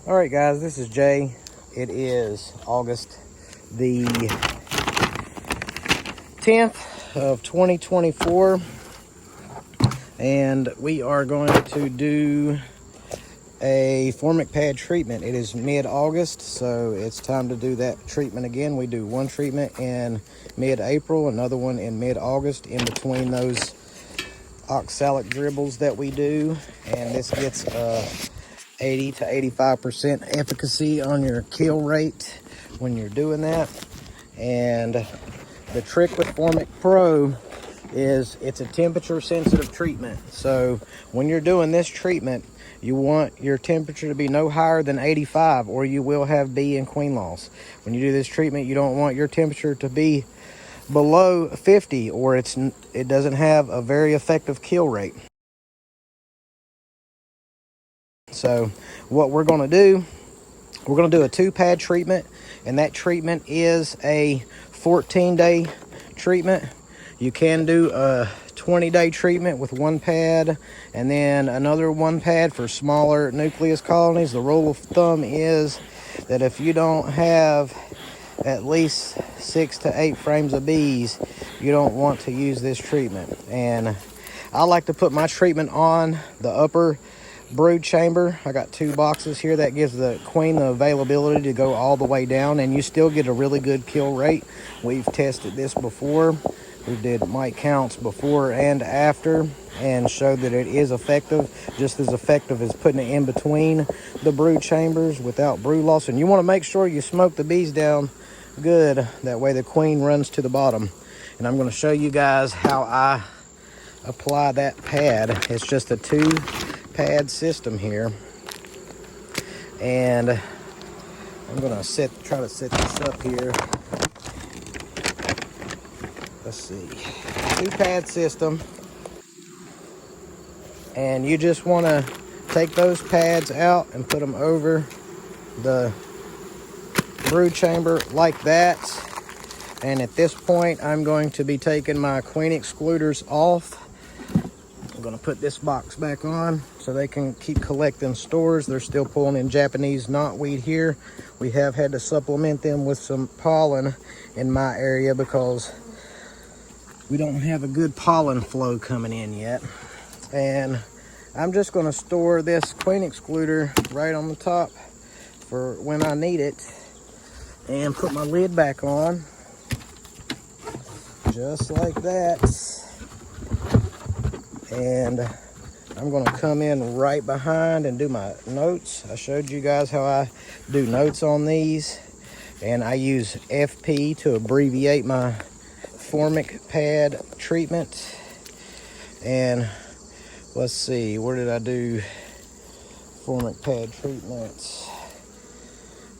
All right, guys, this is Jay. It is August the 10th of 2024, and we are going to do a Formic pad treatment. It is mid-August, so it's time to do that treatment again. We do one treatment in mid-April, another one in mid-August, in between those oxalic dribbles that we do, and this gets 80 to 85% efficacy on your kill rate when you're doing that. And the trick with Formic Pro is it's a temperature sensitive treatment. So when you're doing this treatment, you want your temperature to be no higher than 85, or you will have bee and queen loss. When you do this treatment, you don't want your temperature to be below 50, or it doesn't have a very effective kill rate. So what we're going to do, we're going to do a 2-pad treatment, and that treatment is a 14-day treatment. You can do a 20-day treatment with 1 pad and then another 1 pad for smaller nucleus colonies. The rule of thumb is that if you don't have at least 6 to 8 frames of bees, you don't want to use this treatment. And I like to put my treatment on the upper brood chamber. I got 2 boxes here. That gives the queen the availability to go all the way down, and you still get a really good kill rate. We've tested this before. We did mite counts before and after and showed that it is effective, just as effective as putting it in between the brood chambers without brood loss. And you want to make sure you smoke the bees down good, that way the queen runs to the bottom. And I'm going to show you guys how I apply that pad. It's just a 2-pad system here, and I'm gonna try to set this up here. Let's see, 2-pad system, and you just want to take those pads out and put them over the brood chamber like that. And at this point, I'm going to be taking my queen excluders off. I'm going to put this box back on so they can keep collecting stores. They're still pulling in Japanese knotweed here. We have had to supplement them with some pollen in my area because we don't have a good pollen flow coming in yet. And I'm just going to store this queen excluder right on the top for when I need it, and put my lid back on just like that. And I'm going to come in right behind and do my notes. I showed you guys how I do notes on these, and I use FP to abbreviate my Formic pad treatment. And let's see, where did I do Formic pad treatments?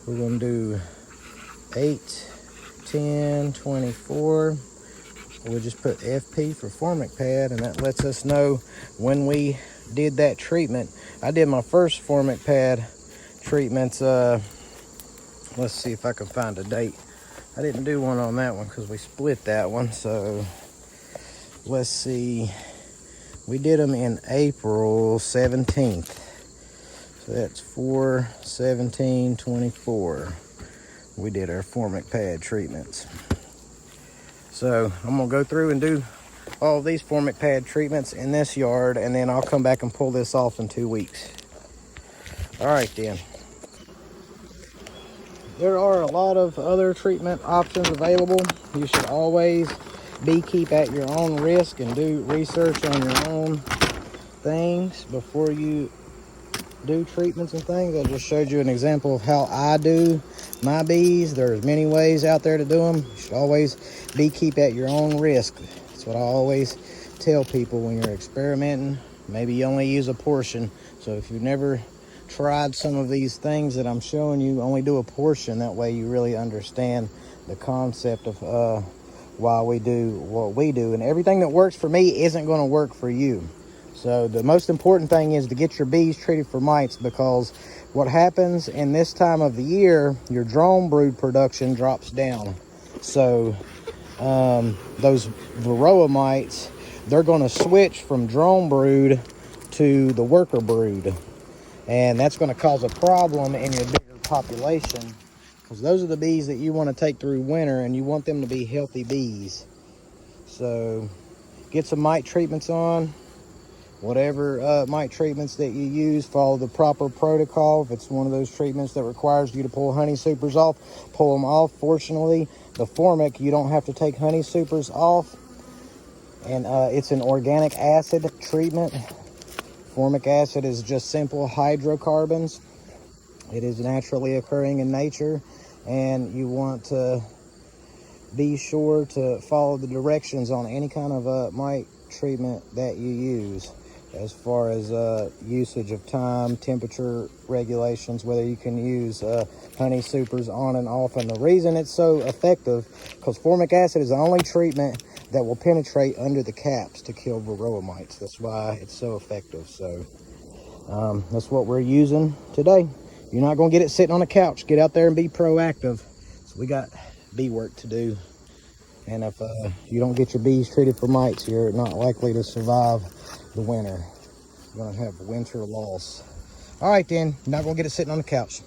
We're going to do 8, 10, 24. We'll just put FP for Formic pad, and that lets us know when we did that treatment. I did my first Formic pad treatments, let's see if I can find a date. I didn't do one on that one because we split that one. So let's see, we did them in April 17th. So that's 4/17/24. We did our Formic pad treatments. So I'm gonna go through and do all of these Formic pad treatments in this yard, and then I'll come back and pull this off in 2 weeks. All right then. There are a lot of other treatment options available. You should always beekeep at your own risk and do research on your own things before you do treatments and things. I just showed you an example of how I do my bees. There's many ways out there to do them. You should always beekeep at your own risk. That's what I always tell people when you're experimenting. Maybe you only use a portion. So if you've never tried some of these things that I'm showing you, only do a portion. That way you really understand the concept of why we do what we do. And everything that works for me isn't going to work for you. So the most important thing is to get your bees treated for mites, because what happens in this time of the year, your drone brood production drops down. So those Varroa mites, they're going to switch from drone brood to the worker brood. And that's going to cause a problem in your bigger population, because those are the bees that you want to take through winter, and you want them to be healthy bees. So get some mite treatments on. Whatever mite treatments that you use, follow the proper protocol. If it's one of those treatments that requires you to pull honey supers off, pull them off. Fortunately, the Formic, you don't have to take honey supers off. And it's an organic acid treatment. Formic acid is just simple hydrocarbons. It is naturally occurring in nature, and you want to be sure to follow the directions on any kind of mite treatment that you use, as far as usage of time, temperature regulations, whether you can use honey supers on and off. And the reason it's so effective, because formic acid is the only treatment that will penetrate under the caps to kill Varroa mites. That's why it's so effective. So that's what we're using today. You're not going to get it sitting on a couch. Get out there and be proactive. So we got bee work to do. And if you don't get your bees treated for mites, you're not likely to survive the winter. You're going to have winter loss. All right, then. You're not going to get it sitting on the couch.